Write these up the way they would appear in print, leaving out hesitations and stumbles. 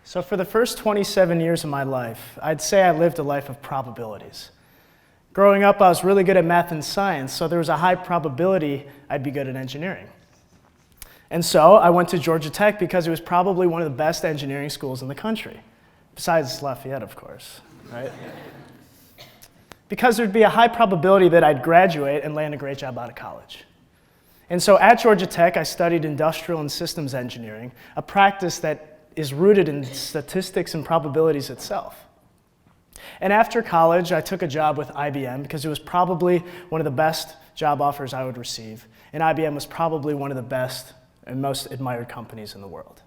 So for the first 27 years of my life, I'd say I lived a life of probabilities. Growing up, I was really good at math and science, so there was a high probability I'd be good at engineering. And so I went to Georgia Tech because it was probably one of the best engineering schools in the country, besides Lafayette, of course, right? Because there'd be a high probability that I'd graduate and land a great job out of college. And so at Georgia Tech, I studied industrial and systems engineering, a practice that is rooted in statistics and probabilities itself. And after college, I took a job with IBM because it was probably one of the best job offers I would receive, and IBM was probably one of the best and most admired companies in the world.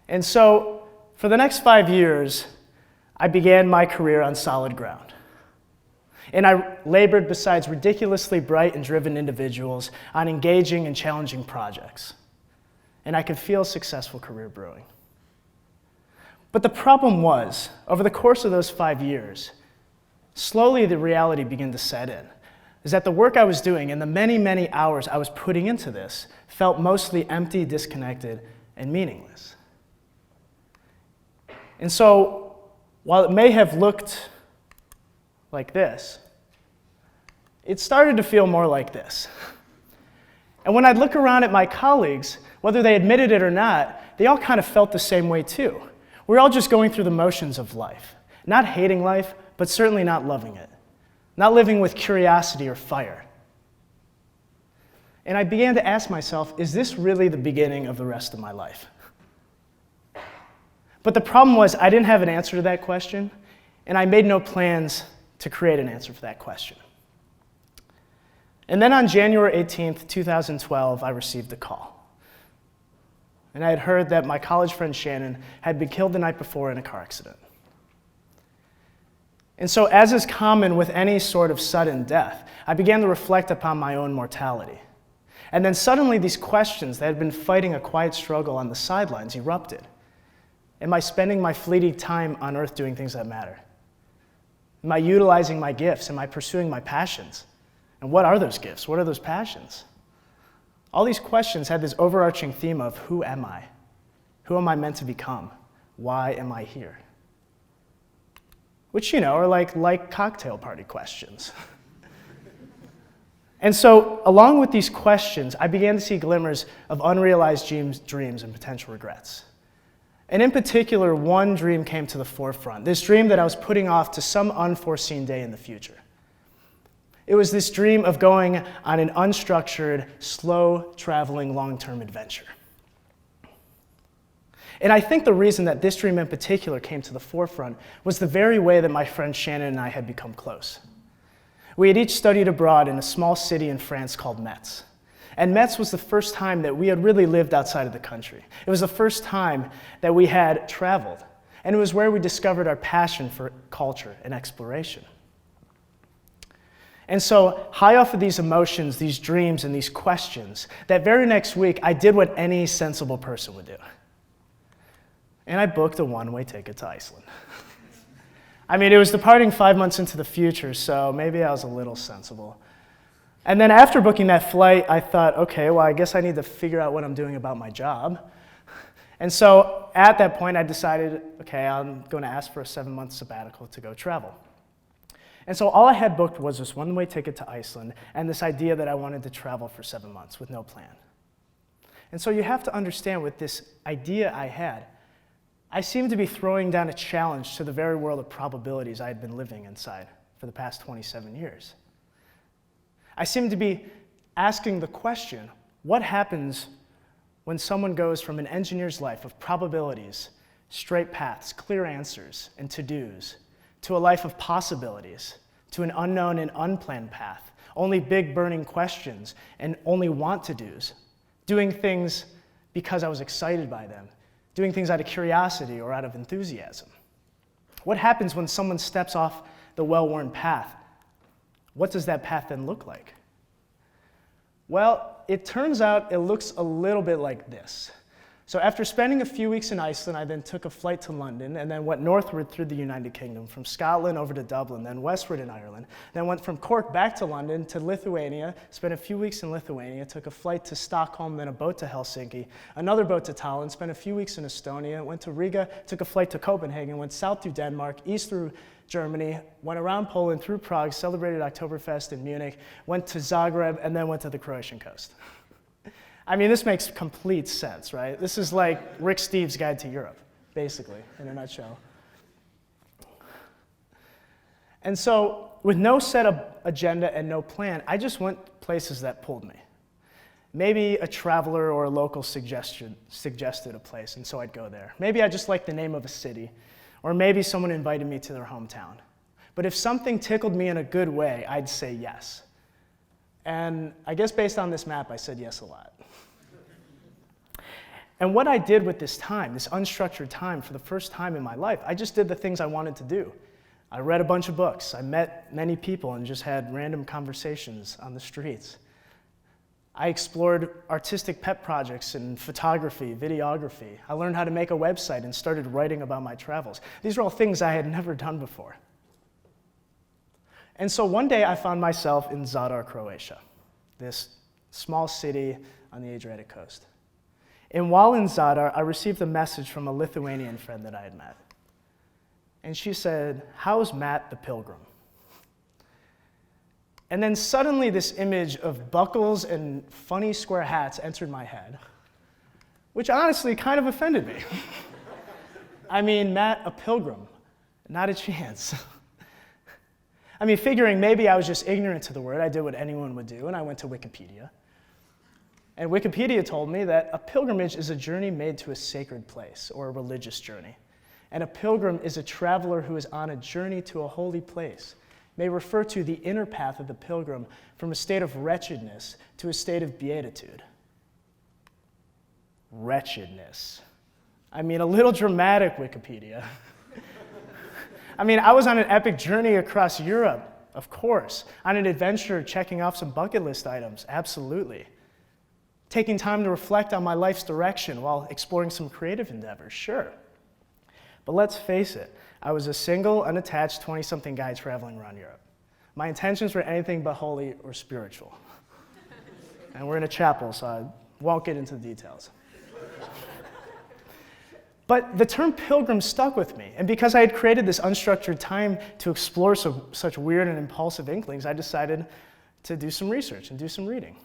And so for the next 5 years, I began my career on solid ground. And I labored beside ridiculously bright and driven individuals on engaging and challenging projects. And I could feel a successful career brewing. But the problem was, over the course of those 5 years, slowly the reality began to set in, is that the work I was doing and the many, many hours I was putting into this felt mostly empty, disconnected, and meaningless. And so, while it may have looked like this, it started to feel more like this. And when I'd look around at my colleagues, whether they admitted it or not, they all kind of felt the same way too. We're all just going through the motions of life. Not hating life, but certainly not loving it. Not living with curiosity or fire. And I began to ask myself, is this really the beginning of the rest of my life? But the problem was, I didn't have an answer to that question, and I made no plans to create an answer for that question. And then on January 18th, 2012, I received a call. And I had heard that my college friend Shannon had been killed the night before in a car accident. And so, as is common with any sort of sudden death, I began to reflect upon my own mortality. And then suddenly these questions that had been fighting a quiet struggle on the sidelines erupted. Am I spending my fleeting time on earth doing things that matter? Am I utilizing my gifts? Am I pursuing my passions? And what are those gifts? What are those passions? All these questions had this overarching theme of, who am I? Who am I meant to become? Why am I here? Which, are like cocktail party questions. And so, along with these questions, I began to see glimmers of unrealized dreams and potential regrets. And in particular, one dream came to the forefront, this dream that I was putting off to some unforeseen day in the future. It was this dream of going on an unstructured, slow-traveling, long-term adventure. And I think the reason that this dream in particular came to the forefront was the very way that my friend Shannon and I had become close. We had each studied abroad in a small city in France called Metz. And Metz was the first time that we had really lived outside of the country. It was the first time that we had traveled. And it was where we discovered our passion for culture and exploration. And so, high off of these emotions, these dreams, and these questions, that very next week, I did what any sensible person would do. And I booked a one-way ticket to Iceland. I mean, it was departing 5 months into the future, so maybe I was a little sensible. And then after booking that flight, I thought, okay, well, I guess I need to figure out what I'm doing about my job. And so, at that point, I decided, okay, I'm going to ask for a 7-month sabbatical to go travel. And so all I had booked was this one-way ticket to Iceland and this idea that I wanted to travel for 7 months with no plan. And so you have to understand, with this idea I had, I seemed to be throwing down a challenge to the very world of probabilities I had been living inside for the past 27 years. I seemed to be asking the question, what happens when someone goes from an engineer's life of probabilities, straight paths, clear answers, and to-dos, to a life of possibilities, to an unknown and unplanned path, only big burning questions and only want-to-dos, doing things because I was excited by them, doing things out of curiosity or out of enthusiasm. What happens when someone steps off the well-worn path? What does that path then look like? Well, it turns out it looks a little bit like this. So after spending a few weeks in Iceland, I then took a flight to London and then went northward through the United Kingdom, from Scotland over to Dublin, then westward in Ireland. Then went from Cork back to London to Lithuania, spent a few weeks in Lithuania, took a flight to Stockholm, then a boat to Helsinki, another boat to Tallinn, spent a few weeks in Estonia, went to Riga, took a flight to Copenhagen, went south through Denmark, east through Germany, went around Poland through Prague, celebrated Oktoberfest in Munich, went to Zagreb, and then went to the Croatian coast. I mean, this makes complete sense, right? This is like Rick Steves' Guide to Europe, basically, in a nutshell. And so, with no set up agenda and no plan, I just went places that pulled me. Maybe a traveler or a local suggested a place, and so I'd go there. Maybe I just liked the name of a city, or maybe someone invited me to their hometown. But if something tickled me in a good way, I'd say yes. And I guess based on this map, I said yes a lot. And what I did with this time, this unstructured time for the first time in my life, I just did the things I wanted to do. I read a bunch of books, I met many people and just had random conversations on the streets. I explored artistic pet projects in photography, videography. I learned how to make a website and started writing about my travels. These are all things I had never done before. And so one day I found myself in Zadar, Croatia, this small city on the Adriatic coast. And while in Zadar, I received a message from a Lithuanian friend that I had met. And she said, "How's Matt the Pilgrim?" And then suddenly this image of buckles and funny square hats entered my head, which honestly kind of offended me. I mean, Matt a pilgrim, not a chance. I mean, figuring maybe I was just ignorant to the word, I did what anyone would do, and I went to Wikipedia. And Wikipedia told me that a pilgrimage is a journey made to a sacred place, or a religious journey. And a pilgrim is a traveler who is on a journey to a holy place. May refer to the inner path of the pilgrim from a state of wretchedness to a state of beatitude. Wretchedness. I mean, a little dramatic, Wikipedia. I mean, I was on an epic journey across Europe, of course. On an adventure, checking off some bucket list items, absolutely. Taking time to reflect on my life's direction while exploring some creative endeavors, sure. But let's face it, I was a single, unattached 20-something guy traveling around Europe. My intentions were anything but holy or spiritual. And we're in a chapel, so I won't get into the details. But the term pilgrim stuck with me, and because I had created this unstructured time to explore such weird and impulsive inklings, I decided to do some research and do some reading.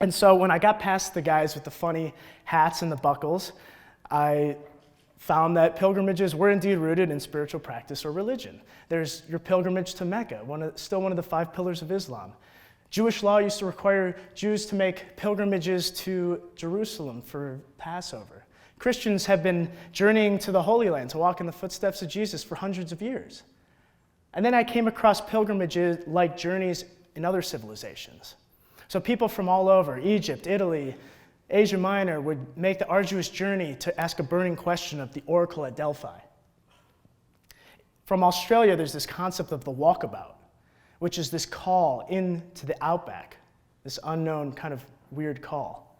And so when I got past the guys with the funny hats and the buckles, I found that pilgrimages were indeed rooted in spiritual practice or religion. There's your pilgrimage to Mecca, still one of the 5 pillars of Islam. Jewish law used to require Jews to make pilgrimages to Jerusalem for Passover. Christians have been journeying to the Holy Land to walk in the footsteps of Jesus for hundreds of years. And then I came across pilgrimages like journeys in other civilizations. So people from all over, Egypt, Italy, Asia Minor, would make the arduous journey to ask a burning question of the oracle at Delphi. From Australia, there's this concept of the walkabout, which is this call into the outback, this unknown kind of weird call.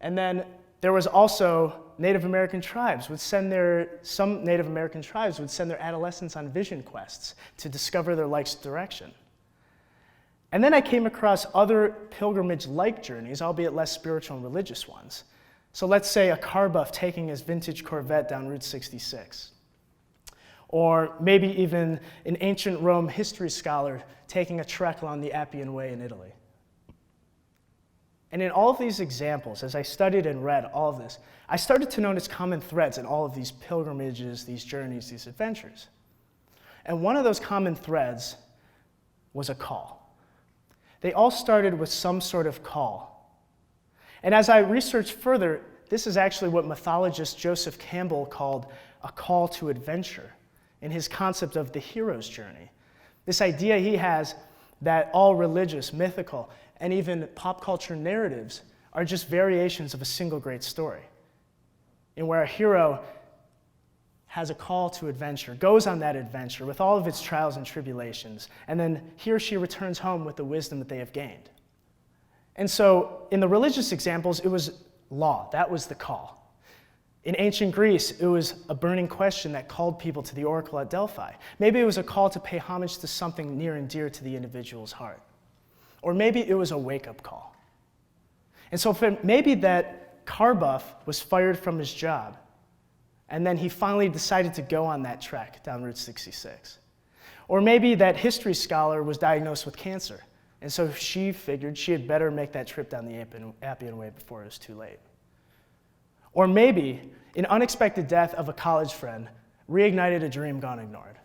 And then there was also Native American tribes some Native American tribes would send their adolescents on vision quests to discover their life's direction. And then I came across other pilgrimage-like journeys, albeit less spiritual and religious ones. So let's say a car buff taking his vintage Corvette down Route 66. Or maybe even an ancient Rome history scholar taking a trek along the Appian Way in Italy. And in all of these examples, as I studied and read all of this, I started to notice common threads in all of these pilgrimages, these journeys, these adventures. And one of those common threads was a call. They all started with some sort of call. And as I researched further, this is actually what mythologist Joseph Campbell called a call to adventure in his concept of the hero's journey. This idea he has that all religious, mythical, and even pop culture narratives are just variations of a single great story, in where a hero has a call to adventure, goes on that adventure with all of its trials and tribulations, and then he or she returns home with the wisdom that they have gained. And so in the religious examples, it was law. That was the call. In ancient Greece, it was a burning question that called people to the oracle at Delphi. Maybe it was a call to pay homage to something near and dear to the individual's heart. Or maybe it was a wake-up call. And so maybe that car buff was fired from his job, and then he finally decided to go on that trek down Route 66. Or maybe that history scholar was diagnosed with cancer, and so she figured she had better make that trip down the Appian Way before it was too late. Or maybe an unexpected death of a college friend reignited a dream gone ignored.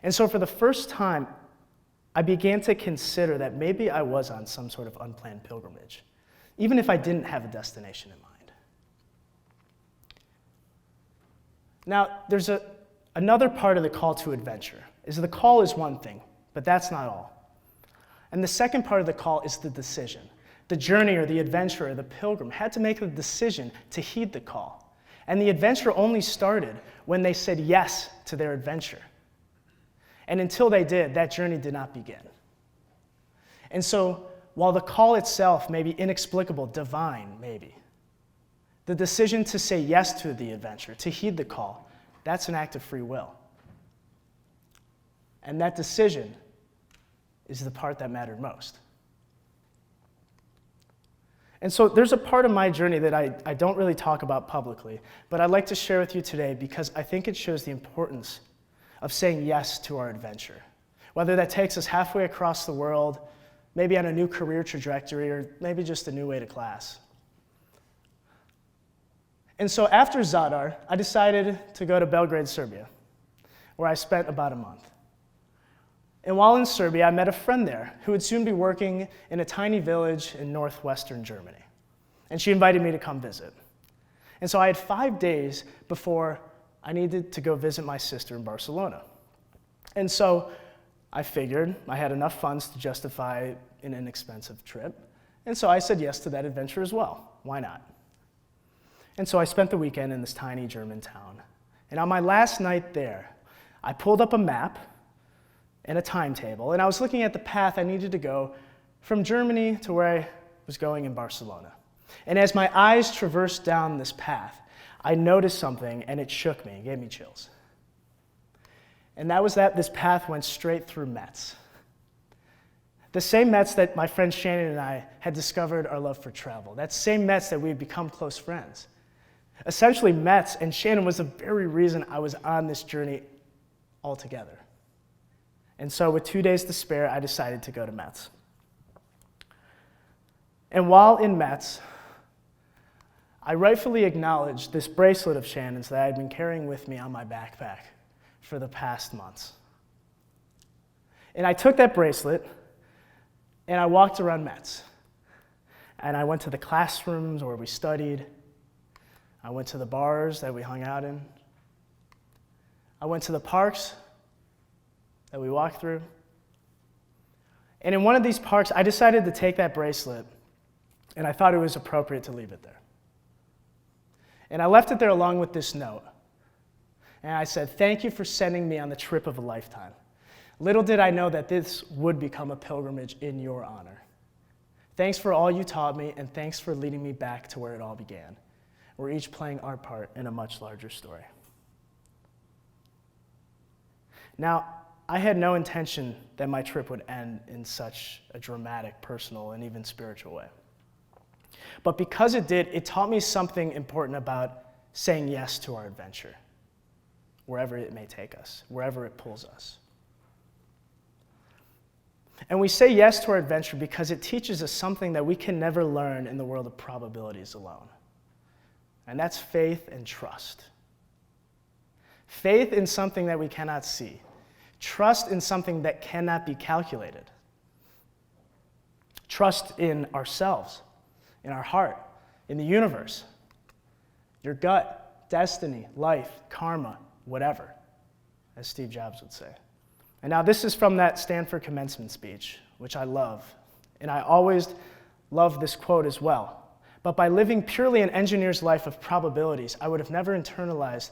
And so for the first time, I began to consider that maybe I was on some sort of unplanned pilgrimage, even if I didn't have a destination in mind. Now, there's another part of the call to adventure. The call is one thing, but that's not all. And the second part of the call is the decision. The journey or the adventurer or the pilgrim had to make the decision to heed the call. And the adventure only started when they said yes to their adventure. And until they did, that journey did not begin. And so, while the call itself may be inexplicable, divine, maybe, the decision to say yes to the adventure, to heed the call, that's an act of free will. And that decision is the part that mattered most. And so there's a part of my journey that I don't really talk about publicly, but I'd like to share with you today because I think it shows the importance of saying yes to our adventure. Whether that takes us halfway across the world, maybe on a new career trajectory, or maybe just a new way to class. And so after Zadar, I decided to go to Belgrade, Serbia, where I spent about a month. And while in Serbia, I met a friend there who would soon be working in a tiny village in northwestern Germany. And she invited me to come visit. And so I had 5 days before I needed to go visit my sister in Barcelona. And so I figured I had enough funds to justify an inexpensive trip. And so I said yes to that adventure as well. Why not? And so I spent the weekend in this tiny German town. And on my last night there, I pulled up a map and a timetable, and I was looking at the path I needed to go from Germany to where I was going in Barcelona. And as my eyes traversed down this path, I noticed something, and it shook me, it gave me chills. And that was that this path went straight through Metz. The same Metz that my friend Shannon and I had discovered our love for travel. That same Metz that we had become close friends. Essentially, Metz and Shannon was the very reason I was on this journey altogether. And so with 2 days to spare, I decided to go to Metz. And while in Metz, I rightfully acknowledged this bracelet of Shannon's that I had been carrying with me on my backpack for the past months. And I took that bracelet, and I walked around Metz. And I went to the classrooms where we studied. I went to the bars that we hung out in. I went to the parks that we walked through. And in one of these parks, I decided to take that bracelet, and I thought it was appropriate to leave it there. And I left it there along with this note. And I said, "Thank you for sending me on the trip of a lifetime. Little did I know that this would become a pilgrimage in your honor. Thanks for all you taught me, and thanks for leading me back to where it all began. We're each playing our part in a much larger story." Now, I had no intention that my trip would end in such a dramatic, personal, and even spiritual way. But because it did, it taught me something important about saying yes to our adventure, wherever it may take us, wherever it pulls us. And we say yes to our adventure because it teaches us something that we can never learn in the world of probabilities alone. And that's faith and trust. Faith in something that we cannot see. Trust in something that cannot be calculated. Trust in ourselves, in our heart, in the universe, your gut, destiny, life, karma, whatever, as Steve Jobs would say. And now this is from that Stanford commencement speech, which I love. And I always love this quote as well. But by living purely an engineer's life of probabilities, I would have never internalized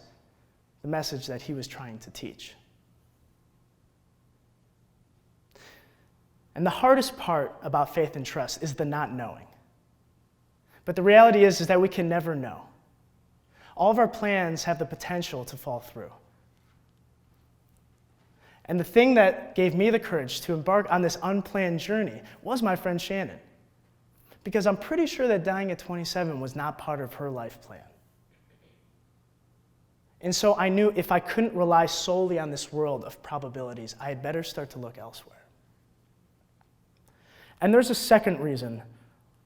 the message that he was trying to teach. And the hardest part about faith and trust is the not knowing. But the reality is that we can never know. All of our plans have the potential to fall through. And the thing that gave me the courage to embark on this unplanned journey was my friend Shannon. Because I'm pretty sure that dying at 27 was not part of her life plan. And so I knew if I couldn't rely solely on this world of probabilities, I had better start to look elsewhere. And there's a second reason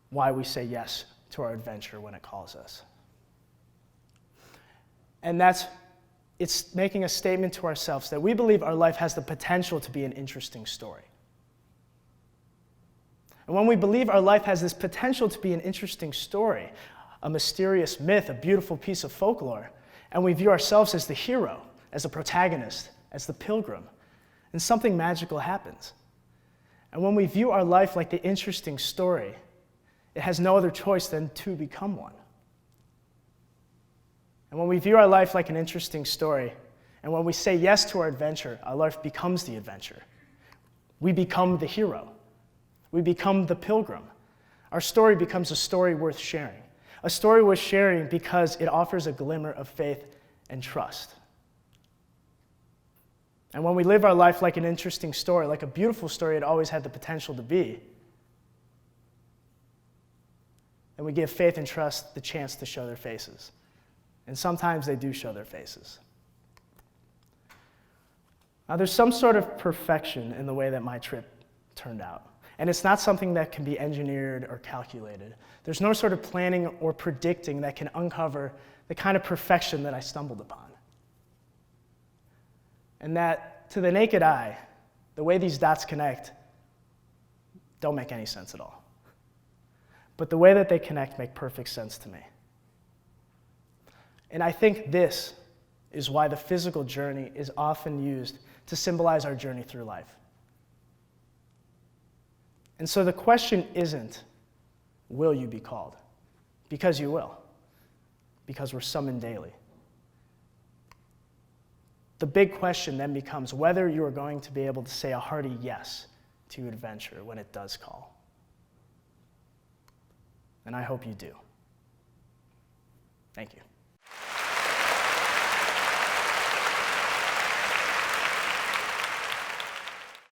why we say yes to our adventure when it calls us. And it's making a statement to ourselves that we believe our life has the potential to be an interesting story. And when we believe our life has this potential to be an interesting story, a mysterious myth, a beautiful piece of folklore, and we view ourselves as the hero, as the protagonist, as the pilgrim, and something magical happens. And when we view our life like the interesting story, it has no other choice than to become one. And when we view our life like an interesting story, and when we say yes to our adventure, our life becomes the adventure. We become the hero. We become the pilgrim. Our story becomes a story worth sharing. A story worth sharing because it offers a glimmer of faith and trust. And when we live our life like an interesting story, like a beautiful story it always had the potential to be, then we give faith and trust the chance to show their faces. And sometimes they do show their faces. Now, there's some sort of perfection in the way that my trip turned out. And it's not something that can be engineered or calculated. There's no sort of planning or predicting that can uncover the kind of perfection that I stumbled upon. And that, to the naked eye, the way these dots connect don't make any sense at all. But the way that they connect make perfect sense to me. And I think this is why the physical journey is often used to symbolize our journey through life. And so the question isn't, will you be called? Because you will. Because we're summoned daily. The big question then becomes whether you are going to be able to say a hearty yes to adventure when it does call. And I hope you do. Thank you.